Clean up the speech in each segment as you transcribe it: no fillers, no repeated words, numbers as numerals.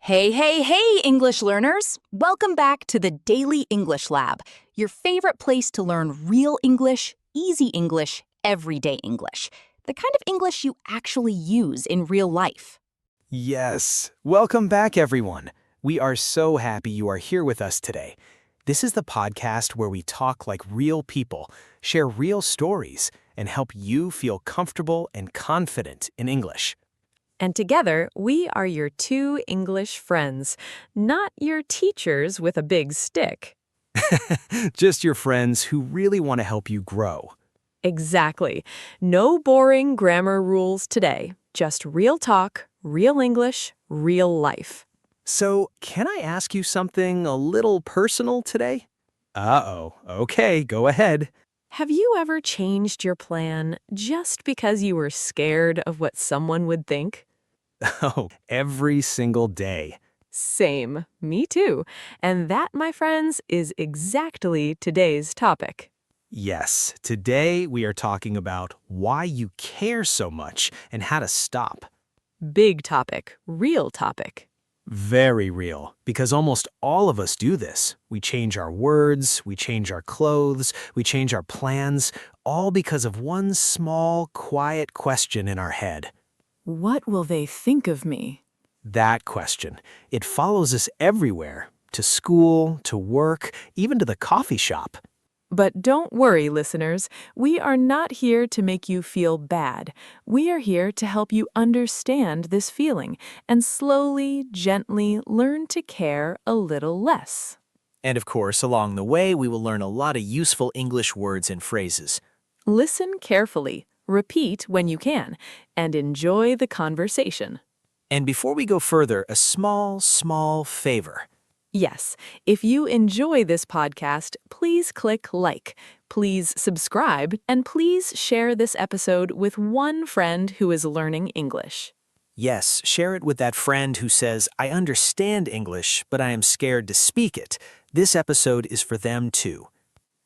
Hey, hey, hey, English learners! Welcome back to the Daily English Lab, your favorite place to learn real English, easy English, everyday English. The kind of English you actually use in real life. Yes. Welcome back, everyone. We are so happy you are here with us today. This is the podcast where we talk like real people, share real stories, and help you feel comfortable and confident in English. And together, we are your two English friends, not your teachers with a big stick. Just your friends who really want to help you grow. Exactly. No boring grammar rules today. Just real talk, real English, real life. So, can I ask you something a little personal today? Uh-oh. Okay, go ahead. Have you ever changed your plan just because you were scared of what someone would think? Oh, every single day. Same. Me too. And that, my friends, is exactly today's topic. Yes, today we are talking about why you care so much and how to stop. Big topic, real topic. Very real, because almost all of us do this. We change our words, we change our clothes, we change our plans, all because of one small, quiet question in our head. What will they think of me? That question. It follows us everywhere, to school, to work, even to the coffee shop. But don't worry, listeners. We are not here to make you feel bad. We are here to help you understand this feeling and slowly, gently learn to care a little less. And of course, along the way, we will learn a lot of useful English words and phrases. Listen carefully, repeat when you can, and enjoy the conversation. And before we go further, a small favor. Yes, if you enjoy this podcast, please click like, please subscribe, and please share this episode with one friend who is learning English. Yes, share it with that friend who says, I understand English, but I am scared to speak it. This episode is for them too.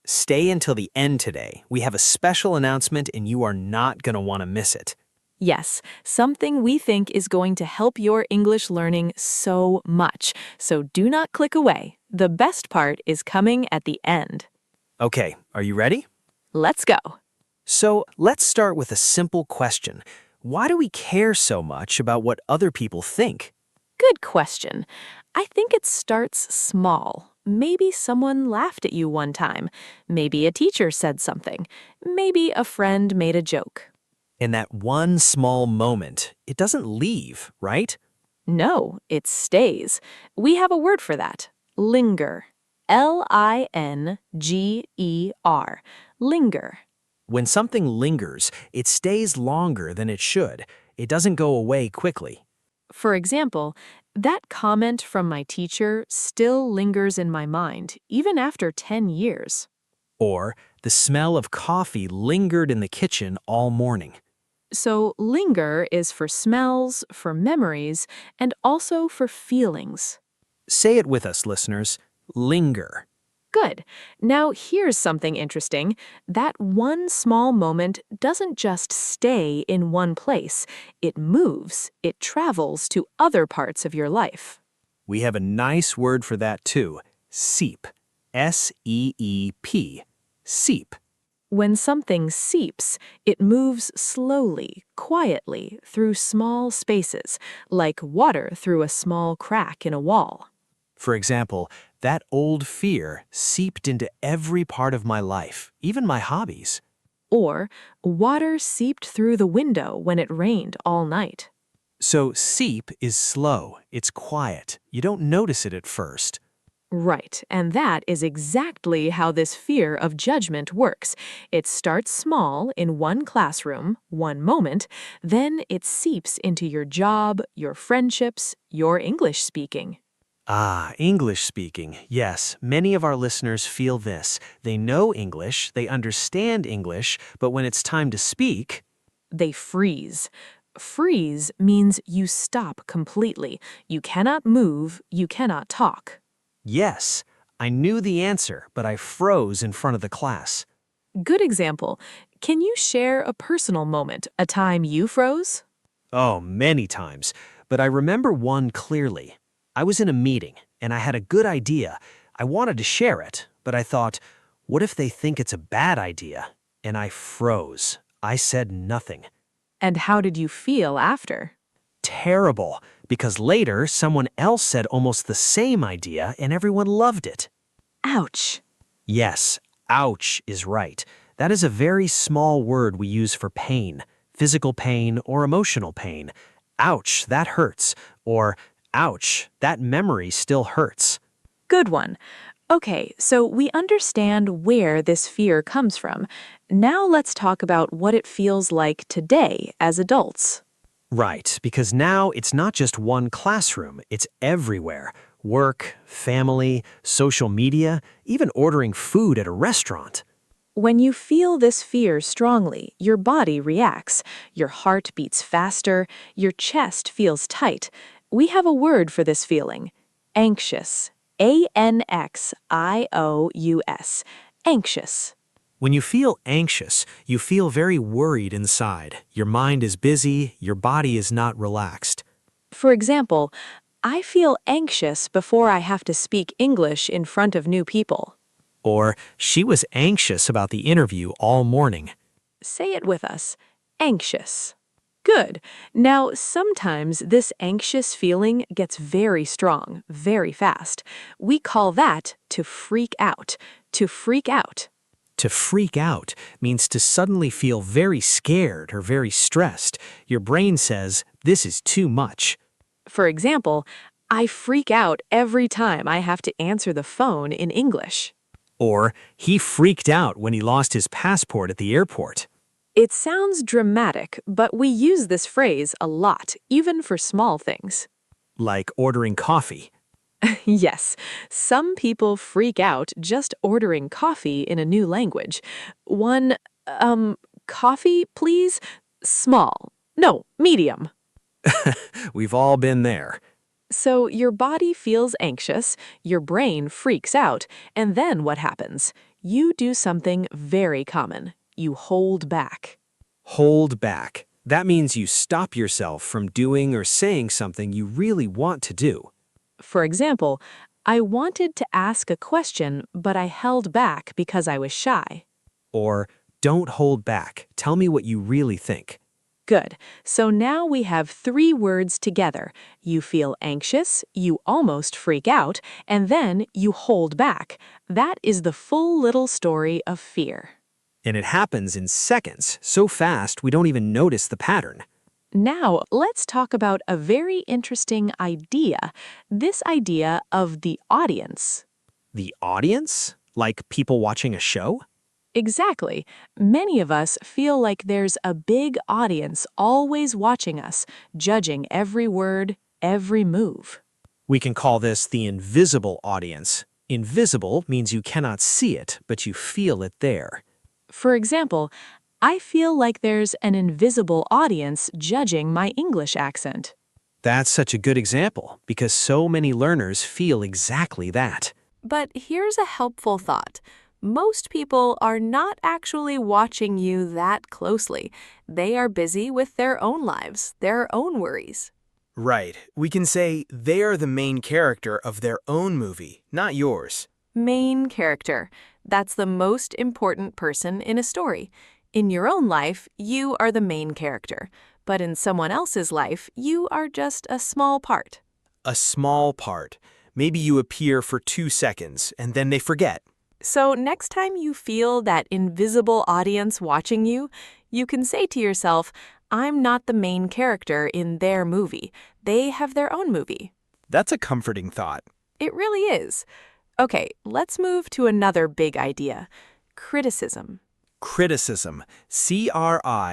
Stay until the end today. We have a special announcement and you are not going to want to miss it. Yes, something we think is going to help your English learning so much. So do not click away. The best part is coming at the end. Okay, are you ready? Let's go. So let's start with a simple question. Why do we care so much about what other people think? Good question. I think it starts small. Maybe someone laughed at you one time. Maybe a teacher said something. Maybe a friend made a joke. In that one small moment, it doesn't leave, right? No, it stays. We have a word for that. Linger. Linger. Linger. When something lingers, it stays longer than it should. It doesn't go away quickly. For example, that comment from my teacher still lingers in my mind, even after 10 years. Or, the smell of coffee lingered in the kitchen all morning. So linger is for smells, for memories, and also for feelings. Say it with us, listeners. Linger. Good. Now here's something interesting. That one small moment doesn't just stay in one place. It moves, it travels to other parts of your life. We have a nice word for that too. Seep. S-E-E-P. Seep. When something seeps, it moves slowly, quietly, through small spaces, like water through a small crack in a wall. For example, that old fear seeped into every part of my life, even my hobbies. Or, water seeped through the window when it rained all night. So seep is slow, it's quiet. You don't notice it at first. Right, and that is exactly how this fear of judgment works. It starts small in one classroom, one moment, then it seeps into your job, your friendships, your English speaking. Ah, English speaking. Yes, many of our listeners feel this. They know English, they understand English, but when it's time to speak, They freeze. Freeze means you stop completely. You cannot move, you cannot talk. yes, I knew the answer, but I froze in front of the class. Good example. Can you share a personal moment, a time you froze? Oh, many times, but I remember one clearly. I was in a meeting, and I had a good idea. I wanted to share it, but I thought, what if they think it's a bad idea? And I froze. I said nothing. And how did you feel after? Terrible, because later someone else said almost the same idea and everyone loved it. Ouch. Yes, ouch is right. That is a very small word we use for pain, physical pain or emotional pain. Ouch, that hurts. Or, ouch, that memory still hurts. Good one. Okay, so we understand where this fear comes from. Now let's talk about what it feels like today as adults. Right, because now it's not just one classroom, it's everywhere. Work, family, social media, even ordering food at a restaurant. When you feel this fear strongly, your body reacts. Your heart beats faster, your chest feels tight. We have a word for this feeling. Anxious. Anxious. Anxious. When you feel anxious, you feel very worried inside. Your mind is busy, your body is not relaxed. For example, I feel anxious before I have to speak English in front of new people. Or, she was anxious about the interview all morning. Say it with us. Anxious. Good. Now, sometimes this anxious feeling gets very strong, very fast. We call that to freak out. To freak out. To freak out means to suddenly feel very scared or very stressed. Your brain says, this is too much. For example, I freak out every time I have to answer the phone in English. Or, he freaked out when he lost his passport at the airport. It sounds dramatic, but we use this phrase a lot, even for small things. Like ordering coffee. Yes, some people freak out just ordering coffee in a new language. Coffee, please? Small. No, medium. We've all been there. So your body feels anxious, your brain freaks out, and then what happens? You do something very common. You hold back. Hold back. That means you stop yourself from doing or saying something you really want to do. For example, I wanted to ask a question, but I held back because I was shy. Or, don't hold back. Tell me what you really think. Good. So now we have 3 words together. You feel anxious, you almost freak out, and then you hold back. That is the full little story of fear. And it happens in seconds, so fast we don't even notice the pattern. Now, let's talk about a very interesting idea. This idea of the audience. The audience? Like people watching a show? Exactly. Many of us feel like there's a big audience always watching us, judging every word, every move. We can call this the invisible audience. Invisible means you cannot see it, but you feel it there. For example, I feel like there's an invisible audience judging my English accent. That's such a good example, because so many learners feel exactly that. But here's a helpful thought. Most people are not actually watching you that closely. They are busy with their own lives, their own worries. Right. We can say they are the main character of their own movie, not yours. Main character. That's the most important person in a story. In your own life, you are the main character. But in someone else's life, you are just a small part. A small part. Maybe you appear for 2 seconds, and then they forget. So next time you feel that invisible audience watching you, you can say to yourself, I'm not the main character in their movie. They have their own movie. That's a comforting thought. It really is. Okay, let's move to another big idea. Criticism. Criticism. Criticism.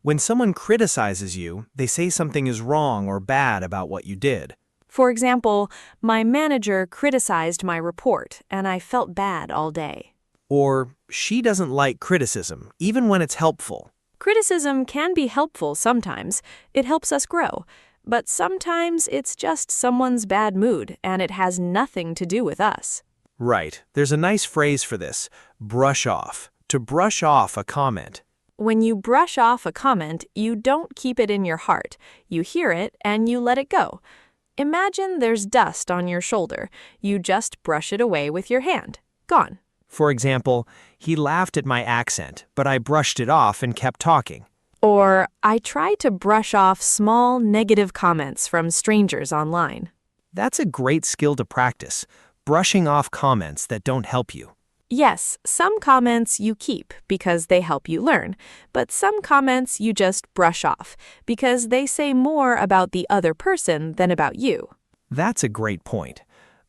When someone criticizes you, they say something is wrong or bad about what you did. For example, my manager criticized my report, and I felt bad all day. Or, she doesn't like criticism, even when it's helpful. Criticism can be helpful sometimes. It helps us grow. But sometimes it's just someone's bad mood, and it has nothing to do with us. Right. There's a nice phrase for this. Brush off. To brush off a comment. When you brush off a comment, you don't keep it in your heart. You hear it and you let it go. Imagine there's dust on your shoulder. You just brush it away with your hand. Gone. For example, he laughed at my accent, but I brushed it off and kept talking. Or, I try to brush off small negative comments from strangers online. That's a great skill to practice, brushing off comments that don't help you. Yes, some comments you keep because they help you learn, but some comments you just brush off because they say more about the other person than about you. That's a great point.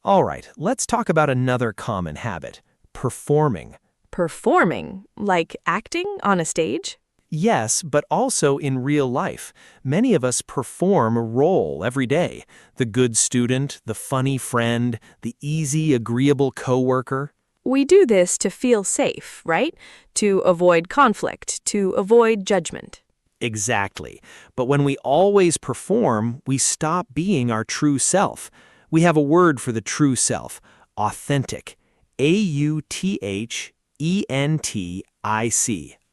All right, let's talk about another common habit, performing. Performing? Like acting on a stage? Yes, but also in real life. Many of us perform a role every day. The good student, the funny friend, the easy, agreeable coworker. We do this to feel safe, right? To avoid conflict, to avoid judgment. Exactly. But when we always perform, we stop being our true self. We have a word for the true self, authentic. A-U-T-H-E-N-T-I-C.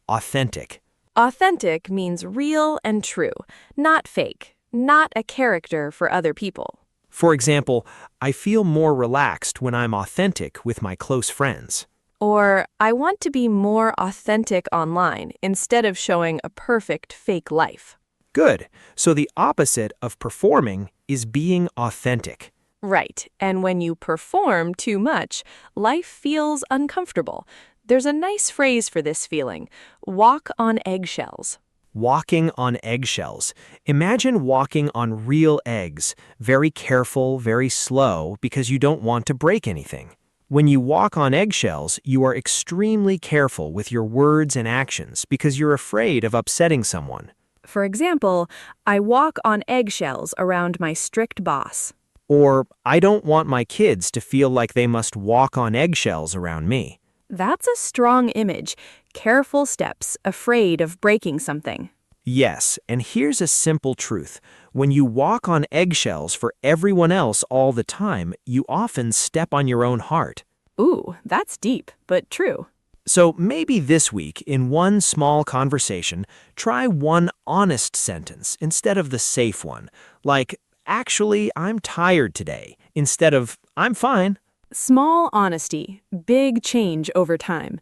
Authentic. Authentic means real and true, not fake, not a character for other people. For example, I feel more relaxed when I'm authentic with my close friends. Or, I want to be more authentic online instead of showing a perfect fake life. Good. So the opposite of performing is being authentic. Right, and when you perform too much, life feels uncomfortable. There's a nice phrase for this feeling: walk on eggshells. Walking on eggshells. Imagine walking on real eggs, very careful, very slow, because you don't want to break anything. When you walk on eggshells, you are extremely careful with your words and actions because you're afraid of upsetting someone. For example, I walk on eggshells around my strict boss. Or, I don't want my kids to feel like they must walk on eggshells around me. That's a strong image. Careful steps, afraid of breaking something. Yes, and here's a simple truth. When you walk on eggshells for everyone else all the time, you often step on your own heart. Ooh, that's deep, but true. So maybe this week, in one small conversation, try one honest sentence instead of the safe one. Like, actually, I'm tired today, instead of, I'm fine. Small honesty, big change over time.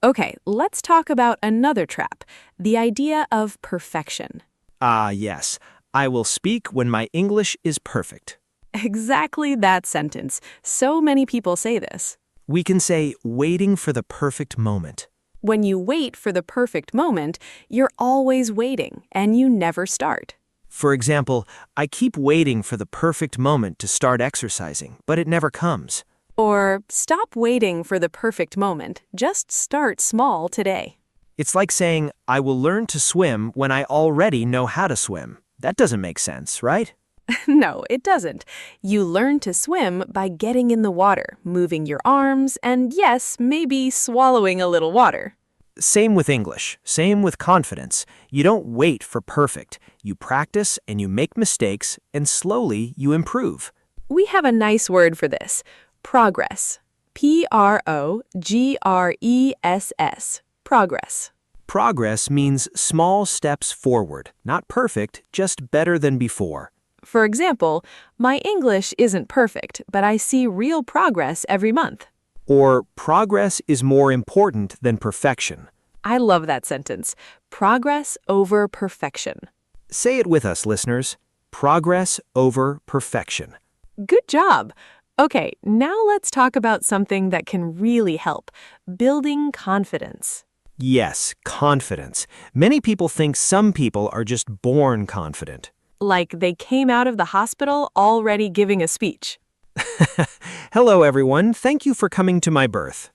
Okay, let's talk about another trap, the idea of perfection. Ah, yes. I will speak when my English is perfect. Exactly that sentence. So many people say this. We can say, waiting for the perfect moment. When you wait for the perfect moment, you're always waiting, and you never start. For example, I keep waiting for the perfect moment to start exercising, but it never comes. Or, stop waiting for the perfect moment. Just start small today. It's like saying, I will learn to swim when I already know how to swim. That doesn't make sense, right? No, it doesn't. You learn to swim by getting in the water, moving your arms, and yes, maybe swallowing a little water. Same with English. Same with confidence. You don't wait for perfect. You practice and you make mistakes, and slowly you improve. We have a nice word for this. Progress. P-R-O-G-R-E-S-S. Progress. Progress means small steps forward, not perfect, just better than before. For example, my English isn't perfect, but I see real progress every month. Or progress is more important than perfection. I love that sentence. Progress over perfection. Say it with us, listeners. Progress over perfection. Good job. Okay, now let's talk about something that can really help, building confidence. Yes, confidence. Many people think some people are just born confident. Like they came out of the hospital already giving a speech. Hello, everyone. Thank you for coming to my birth.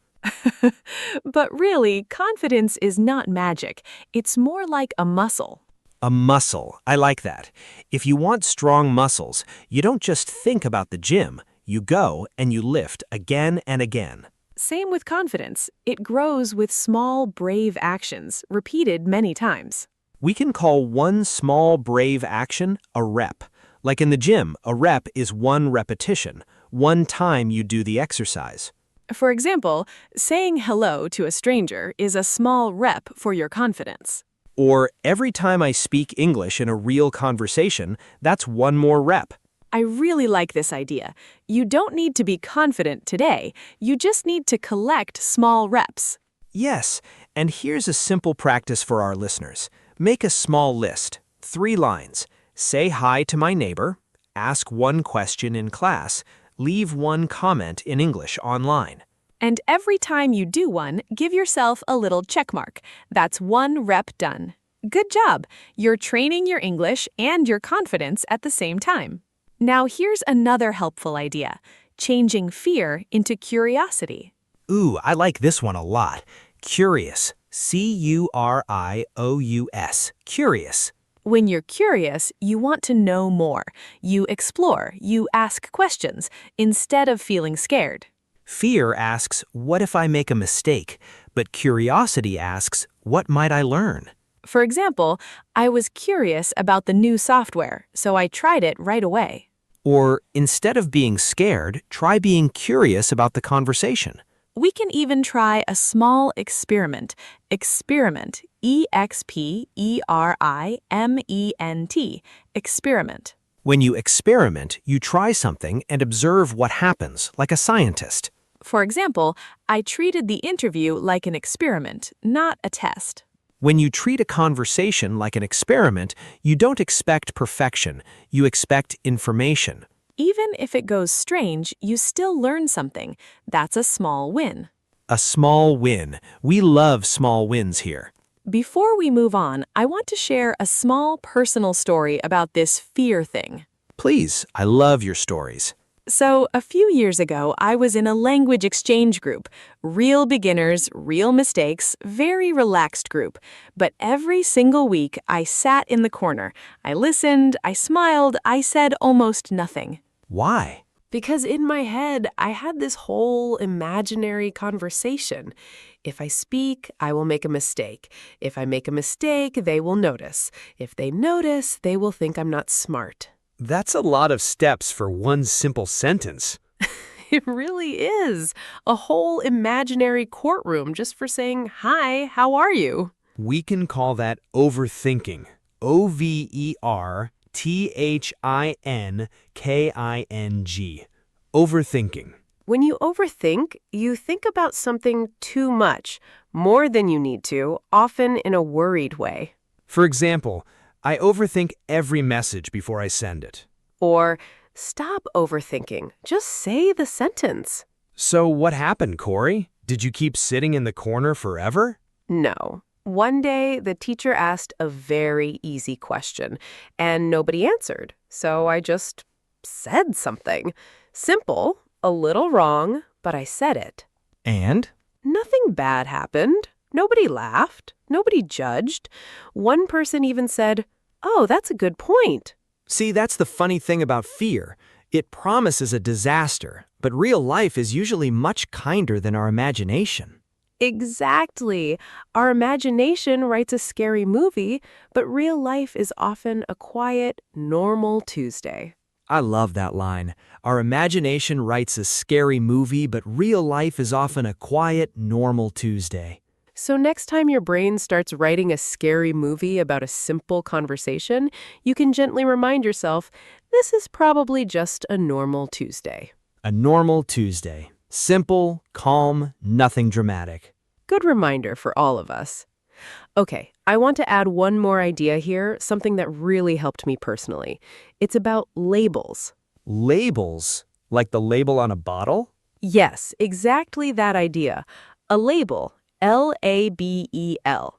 But really, confidence is not magic. It's more like a muscle. A muscle. I like that. If you want strong muscles, you don't just think about the gym. You go and you lift again and again. Same with confidence. It grows with small, brave actions, repeated many times. We can call one small, brave action a rep. Like in the gym, a rep is one repetition, one time you do the exercise. For example, saying hello to a stranger is a small rep for your confidence. Or every time I speak English in a real conversation, that's one more rep. I really like this idea. You don't need to be confident today. You just need to collect small reps. Yes, and here's a simple practice for our listeners. Make a small list, 3 lines. Say hi to my neighbor, ask one question in class, leave one comment in English online. And every time you do one, give yourself a little check mark. That's 1 rep done. Good job! You're training your English and your confidence at the same time. Now here's another helpful idea, changing fear into curiosity. Ooh, I like this one a lot. Curious. C-U-R-I-O-U-S. Curious. When you're curious, you want to know more. You explore, you ask questions, instead of feeling scared. Fear asks, what if I make a mistake? But curiosity asks, what might I learn? For example, I was curious about the new software, so I tried it right away. Or, instead of being scared, try being curious about the conversation. We can even try a small experiment. Experiment, E-X-P-E-R-I-M-E-N-T, experiment. When you experiment, you try something and observe what happens, like a scientist. For example, I treated the interview like an experiment, not a test. When you treat a conversation like an experiment, you don't expect perfection, you expect information. Even if it goes strange, you still learn something. That's a small win. A small win. We love small wins here. Before we move on, I want to share a small personal story about this fear thing. Please, I love your stories. So, a few years ago, I was in a language exchange group. Real beginners, real mistakes, very relaxed group. But every single week, I sat in the corner. I listened, I smiled, I said almost nothing. Why? Because in my head, I had this whole imaginary conversation. If I speak, I will make a mistake. If I make a mistake, they will notice. If they notice, they will think I'm not smart. That's a lot of steps for one simple sentence. It really is. A whole imaginary courtroom just for saying, "Hi, how are you?" We can call that overthinking. O-V-E-R-T-H-I-N-K-I-N-G. Overthinking. When you overthink, you think about something too much, more than you need to, often in a worried way. For example, I overthink every message before I send it. Or, stop overthinking. Just say the sentence. So what happened, Corey? Did you keep sitting in the corner forever? No. One day, the teacher asked a very easy question, and nobody answered. So I just said something. Simple, a little wrong, but I said it. And? Nothing bad happened. Nobody laughed. Nobody judged. One person even said, "Oh, that's a good point." See, that's the funny thing about fear. It promises a disaster, but real life is usually much kinder than our imagination. Exactly. Our imagination writes a scary movie, but real life is often a quiet, normal Tuesday. I love that line. Our imagination writes a scary movie, but real life is often a quiet, normal Tuesday. So next time your brain starts writing a scary movie about a simple conversation, you can gently remind yourself, this is probably just a normal Tuesday. A normal Tuesday. Simple, calm, nothing dramatic. Good reminder for all of us. Okay, I want to add one more idea here, something that really helped me personally. It's about labels. Labels? Like the label on a bottle? Yes, exactly that idea. A label. L-A-B-E-L.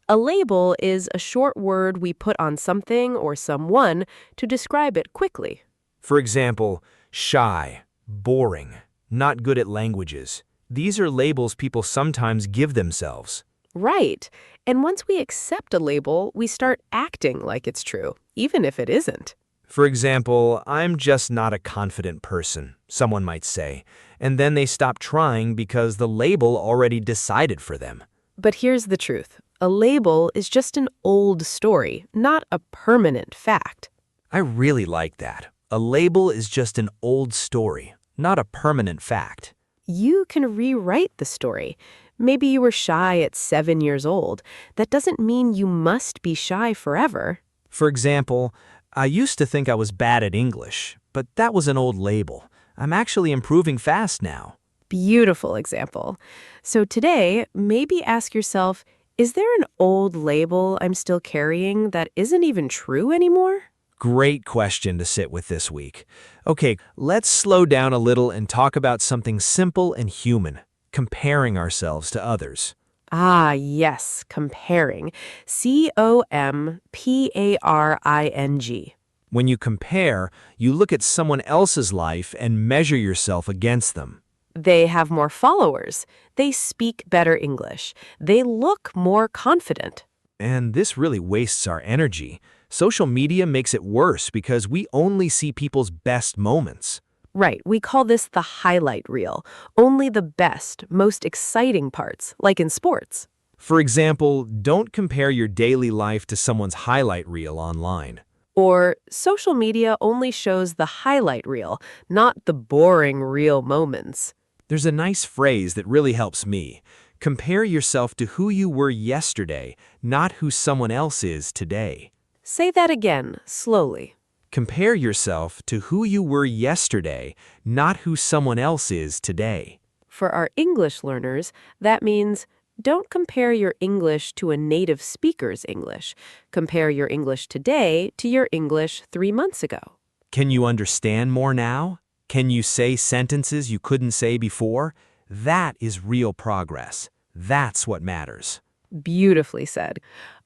A label is a short word we put on something or someone to describe it quickly. For example, shy, boring, not good at languages. These are labels people sometimes give themselves. Right. And once we accept a label, we start acting like it's true, even if it isn't. For example, I'm just not a confident person, someone might say, and then they stop trying because the label already decided for them. But here's the truth. A label is just an old story, not a permanent fact. I really like that. A label is just an old story, not a permanent fact. You can rewrite the story. Maybe you were shy at 7 years old. That doesn't mean you must be shy forever. For example, I used to think I was bad at English, but that was an old label. I'm actually improving fast now. Beautiful example. So today, maybe ask yourself, is there an old label I'm still carrying that isn't even true anymore? Great question to sit with this week. Okay, let's slow down a little and talk about something simple and human, comparing ourselves to others. Ah, yes, comparing. Comparing. When you compare, you look at someone else's life and measure yourself against them. They have more followers. They speak better English. They look more confident. And this really wastes our energy. Social media makes it worse because we only see people's best moments. Right, we call this the highlight reel. Only the best, most exciting parts, like in sports. For example, don't compare your daily life to someone's highlight reel online. Or social media only shows the highlight reel, not the boring real moments. There's a nice phrase that really helps me. Compare yourself to who you were yesterday, not who someone else is today. Say that again, slowly. Compare yourself to who you were yesterday, not who someone else is today. For our English learners, that means don't compare your English to a native speaker's English. Compare your English today to your English 3 months ago. Can you understand more now? Can you say sentences you couldn't say before? That is real progress. That's what matters. Beautifully said.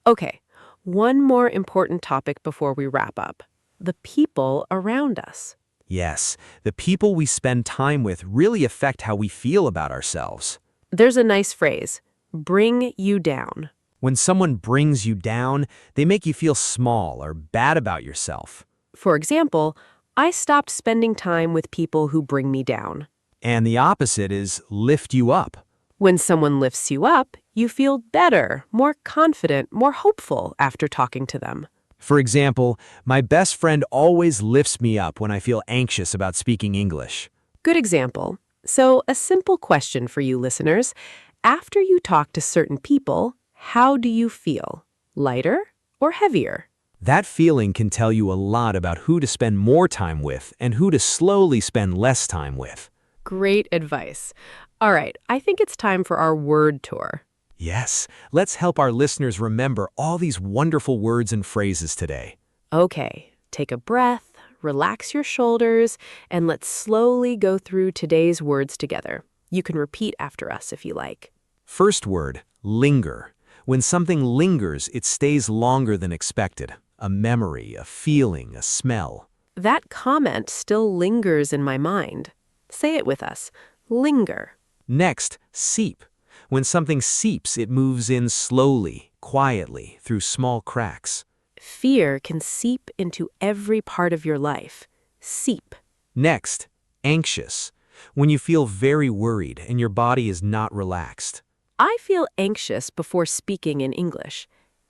Okay, one more important topic before we wrap up. The people around us. Yes, the people we spend time with really affect how we feel about ourselves. There's a nice phrase, bring you down. When someone brings you down, they make you feel small or bad about yourself. For example, I stopped spending time with people who bring me down. And the opposite is lift you up. When someone lifts you up, you feel better, more confident, more hopeful after talking to them. For example, my best friend always lifts me up when I feel anxious about speaking English. Good example. So, a simple question for you listeners. After you talk to certain people, how do you feel? Lighter or heavier? That feeling can tell you a lot about who to spend more time with and who to slowly spend less time with. Great advice. All right, I think it's time for our word tour. Yes, let's help our listeners remember all these wonderful words and phrases today. Okay, take a breath, relax your shoulders, and let's slowly go through today's words together. You can repeat after us if you like. First word, linger. When something lingers, it stays longer than expected. A memory, a feeling, a smell. That comment still lingers in my mind. Say it with us. Linger. Next, seep. When something seeps, it moves in slowly, quietly, through small cracks. Fear can seep into every part of your life. Seep. Next, anxious. When you feel very worried and your body is not relaxed. I feel anxious before speaking in English.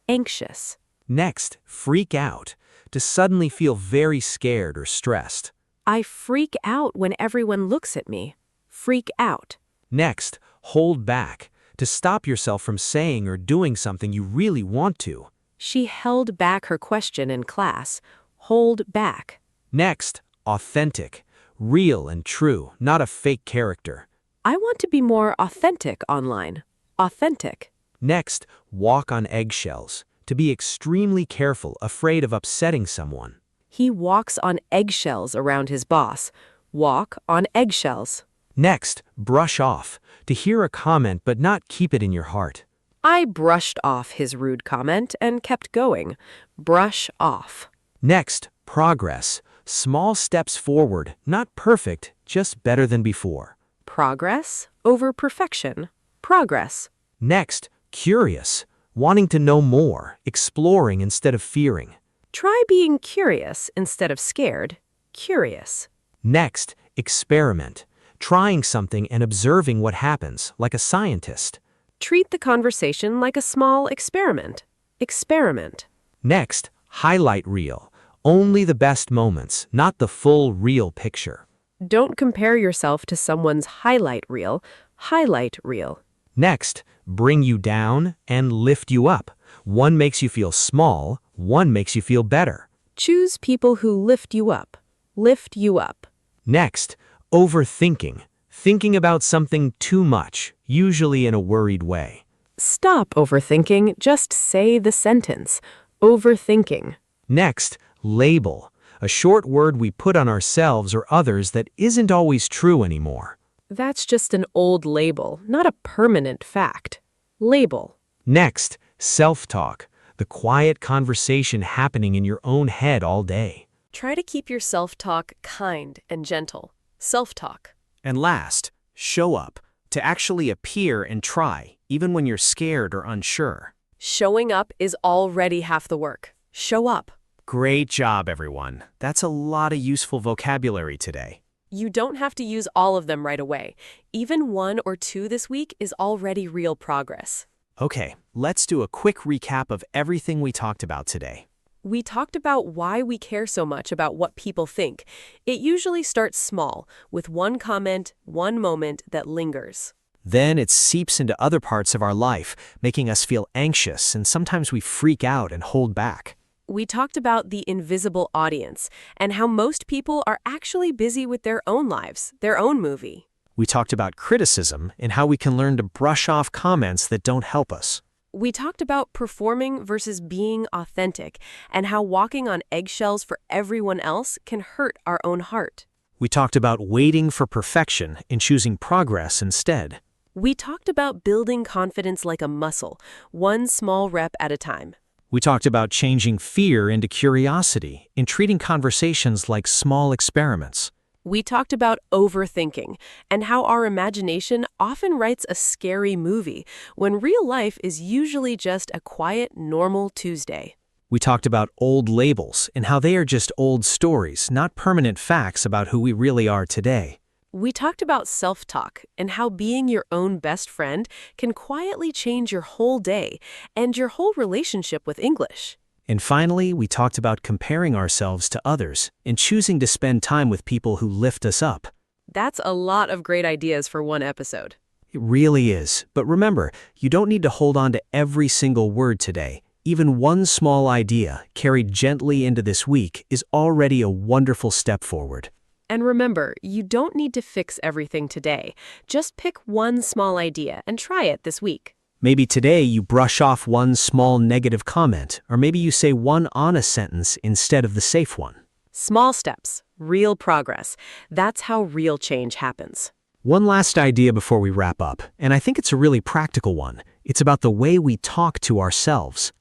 Anxious. Next, freak out. To suddenly feel very scared or stressed. I freak out when everyone looks at me. Freak out. Next, hold back. To stop yourself from saying or doing something you really want to. She held back her question in class. Hold back. Next, authentic. Real and true, not a fake character. I want to be more authentic online. Authentic. Next, walk on eggshells. To be extremely careful, afraid of upsetting someone. He walks on eggshells around his boss. Walk on eggshells. Next, brush off. To hear a comment but not keep it in your heart. I brushed off his rude comment and kept going. Brush off. Next, progress. Small steps forward, not perfect, just better than before. Progress over perfection. Progress. Next, curious. Wanting to know more, exploring instead of fearing. Try being curious instead of scared. Curious. Next, experiment. Trying something and observing what happens, like a scientist. Treat the conversation like a small experiment. Experiment. Next, highlight reel. Only the best moments, not the full real picture. Don't compare yourself to someone's highlight reel. Highlight reel. Next, bring you down and lift you up. One makes you feel small, one makes you feel better. Choose people who lift you up. Lift you up. Next, overthinking. Thinking about something too much, usually in a worried way. Stop overthinking, just say the sentence. Overthinking. Next, label. A short word we put on ourselves or others that isn't always true anymore. That's just an old label, not a permanent fact. Label. Next, self-talk. The quiet conversation happening in your own head all day. Try to keep your self-talk kind and gentle. Self-talk. And last, show up. To actually appear and try, even when you're scared or unsure. Showing up is already half the work. Show up. Great job, everyone. That's a lot of useful vocabulary today. You don't have to use all of them right away. Even 1 or 2 this week is already real progress. Okay, let's do a quick recap of everything we talked about today. We talked about why we care so much about what people think. It usually starts small, with one comment, one moment that lingers. Then it seeps into other parts of our life, making us feel anxious, and sometimes we freak out and hold back. We talked about the invisible audience and how most people are actually busy with their own lives, their own movie. We talked about criticism and how we can learn to brush off comments that don't help us. We talked about performing versus being authentic and how walking on eggshells for everyone else can hurt our own heart. We talked about waiting for perfection and choosing progress instead. We talked about building confidence like a muscle, one small rep at a time. We talked about changing fear into curiosity and treating conversations like small experiments. We talked about overthinking and how our imagination often writes a scary movie when real life is usually just a quiet, normal Tuesday. We talked about old labels and how they are just old stories, not permanent facts about who we really are today. We talked about self-talk and how being your own best friend can quietly change your whole day and your whole relationship with English. And finally, we talked about comparing ourselves to others and choosing to spend time with people who lift us up. That's a lot of great ideas for one episode. It really is. But remember, you don't need to hold on to every single word today. Even one small idea, carried gently into this week, is already a wonderful step forward. And remember, you don't need to fix everything today. Just pick one small idea and try it this week. Maybe today you brush off one small negative comment, or maybe you say one honest sentence instead of the safe one. Small steps, real progress. That's how real change happens. One last idea before we wrap up, and I think it's a really practical one. It's about the way we talk to ourselves.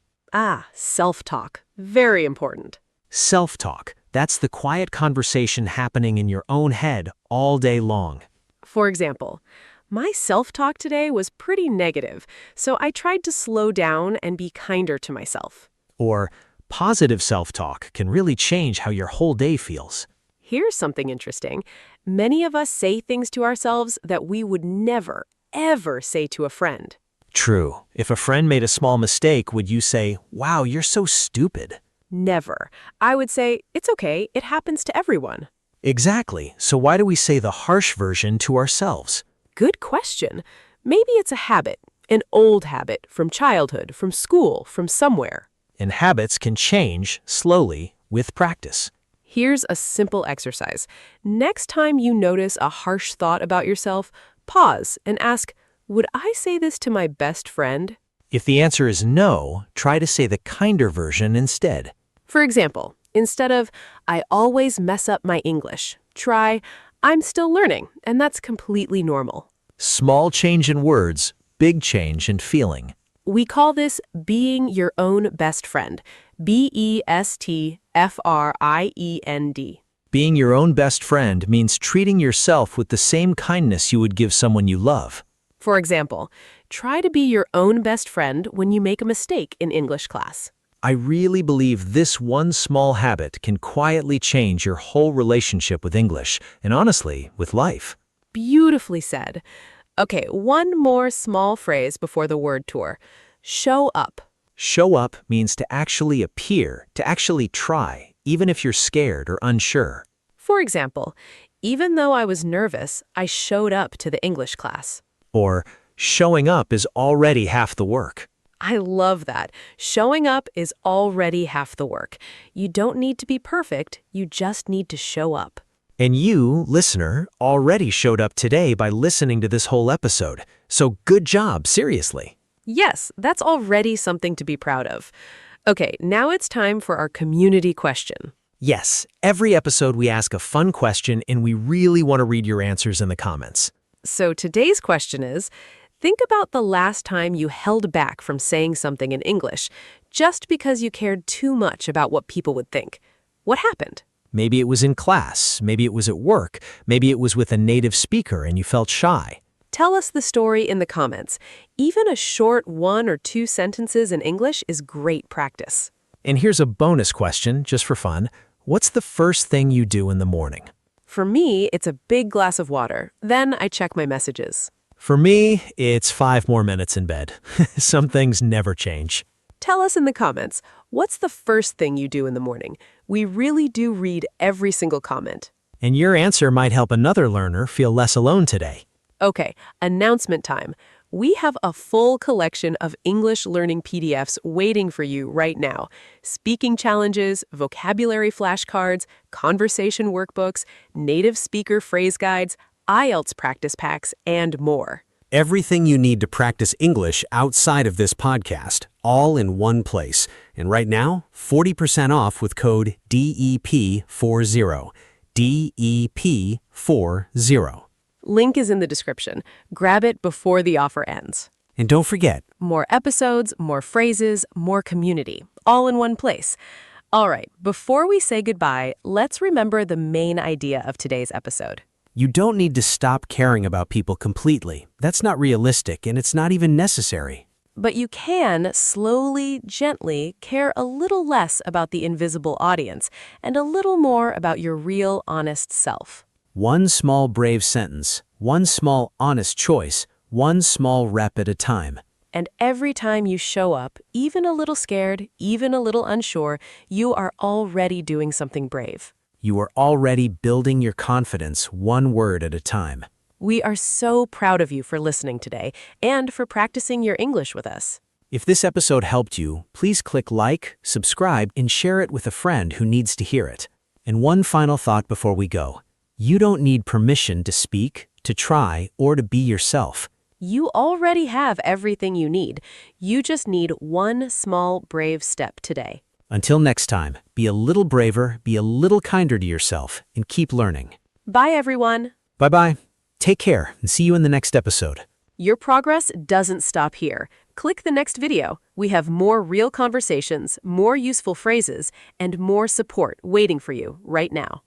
Self-talk. Very important. Self-talk. That's the quiet conversation happening in your own head all day long. For example, my self-talk today was pretty negative, so I tried to slow down and be kinder to myself. Or positive self-talk can really change how your whole day feels. Here's something interesting. Many of us say things to ourselves that we would never, ever say to a friend. True. If a friend made a small mistake, would you say, "Wow, you're so stupid"? Never. I would say, it's okay, it happens to everyone. Exactly. So why do we say the harsh version to ourselves? Good question. Maybe it's a habit, an old habit from childhood, from school, from somewhere. And habits can change slowly with practice. Here's a simple exercise. Next time you notice a harsh thought about yourself, pause and ask, would I say this to my best friend? If the answer is no, try to say the kinder version instead. For example, instead of, I always mess up my English, try, I'm still learning, and that's completely normal. Small change in words, big change in feeling. We call this being your own best friend. BESTFRIEND. Being your own best friend means treating yourself with the same kindness you would give someone you love. For example, try to be your own best friend when you make a mistake in English class. I really believe this one small habit can quietly change your whole relationship with English, and honestly, with life. Beautifully said. Okay, one more small phrase before the word tour. Show up. Show up means to actually appear, to actually try, even if you're scared or unsure. For example, Even though I was nervous, I showed up to the English class. Or, showing up is already half the work. I love that. Showing up is already half the work. You don't need to be perfect, you just need to show up. And you, listener, already showed up today by listening to this whole episode. So good job, seriously. Yes, that's already something to be proud of. Okay, now it's time for our community question. Yes, every episode we ask a fun question and we really want to read your answers in the comments. So today's question is, think about the last time you held back from saying something in English just because you cared too much about what people would think. What happened? Maybe it was in class, maybe it was at work, maybe it was with a native speaker and you felt shy. Tell us the story in the comments. Even a short 1 or 2 sentences in English is great practice. And here's a bonus question, just for fun. What's the first thing you do in the morning? For me, it's a big glass of water. Then I check my messages. For me, it's 5 more minutes in bed. Some things never change. Tell us in the comments, what's the first thing you do in the morning? We really do read every single comment. And your answer might help another learner feel less alone today. Okay, announcement time. We have a full collection of English learning PDFs waiting for you right now. Speaking challenges, vocabulary flashcards, conversation workbooks, native speaker phrase guides, IELTS practice packs, and more. Everything you need to practice English outside of this podcast, all in one place. And right now, 40% off with code DEP40. DEP40. Link is in the description. Grab it before the offer ends. And don't forget, More episodes, more phrases, more community, all in one place. All right, before we say goodbye, let's remember the main idea of today's episode. you don't need to stop caring about people completely. That's not realistic, and it's not even necessary. But you can slowly, gently care a little less about the invisible audience and a little more about your real, honest self. One small brave sentence, one small honest choice, one small rep at a time. And every time you show up, even a little scared, even a little unsure, you are already doing something brave. You are already building your confidence one word at a time. We are so proud of you for listening today and for practicing your English with us. If this episode helped you, please click like, subscribe, and share it with a friend who needs to hear it. And one final thought before we go. You don't need permission to speak, to try, or to be yourself. You already have everything you need. You just need one small, brave step today. Until next time, be a little braver, be a little kinder to yourself, and keep learning. Bye, everyone. Bye-bye. Take care, and see you in the next episode. Your progress doesn't stop here. Click the next video. We have more real conversations, more useful phrases, and more support waiting for you right now.